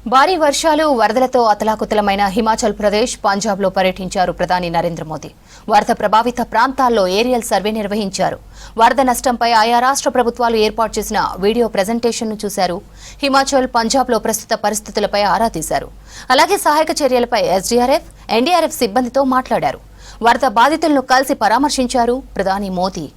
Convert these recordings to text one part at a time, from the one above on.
భారీ వర్షాలు వరదలతో అతలాకుతలమైన హిమాచల్ ప్రదేశ్ పంజాబ్లో పర్యటించారు ప్రధాని నరేంద్ర మోదీ. వరద ప్రభావిత ప్రాంతాల్లో ఏరియల్ సర్వే నిర్వహించారు. వరద నష్టంపై ఆయా రాష్ట్ర ప్రభుత్వాలు ఏర్పాటు చేసిన వీడియో ప్రెజెంటేషన్ను చూశారు. హిమాచల్, పంజాబ్లో ప్రస్తుత పరిస్థితులపై ఆరా తీశారు. అలాగే సహాయక చర్యలపై ఎస్డీఆర్ఎఫ్, ఎన్డీఆర్ఎఫ్ సిబ్బందితో మాట్లాడారు. వరద బాధితులను కలిసి పరామర్శించారు ప్రధాని మోదీ.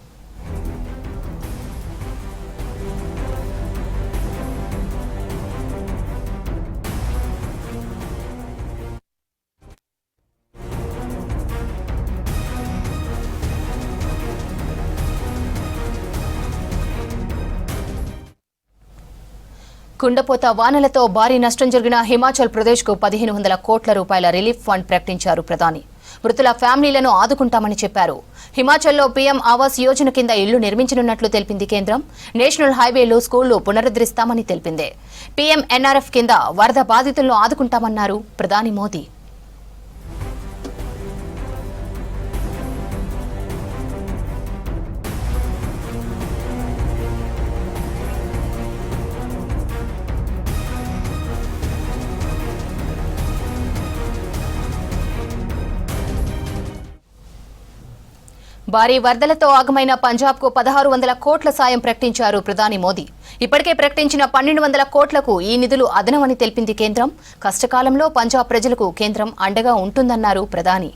కుండపోత వానలతో భారీ నష్టం జరిగిన హిమాచల్ ప్రదేశ్కు 1500 కోట్ల రూపాయల రిలీఫ్ ఫండ్ ప్రకటించారు ప్రధాని. మృతుల ఫ్యామిలీలను ఆదుకుంటామని చెప్పారు. హిమాచల్లో పీఎం ఆవాస్ యోజన కింద ఇళ్లు నిర్మించనున్నట్లు తెలిపింది కేంద్రం. నేషనల్ హైవేలు, స్కూళ్లు పునరుద్ధరిస్తామని తెలిపింది. పీఎం ఎన్ఆర్ఎఫ్ కింద వరద బాధితులను ఆదుకుంటామన్నారు ప్రధాని మోదీ. భారీ వరదలతో ఆగమైన పంజాబ్కు 1600 కోట్ల సాయం ప్రకటించారు ప్రధాని మోదీ. ఇప్పటికే ప్రకటించిన 1200 కోట్లకు ఈ నిధులు అదనమని తెలిపింది కేంద్రం. కష్టకాలంలో పంజాబ్ ప్రజలకు కేంద్రం అండగా ఉంటుందన్నారు ప్రధాని.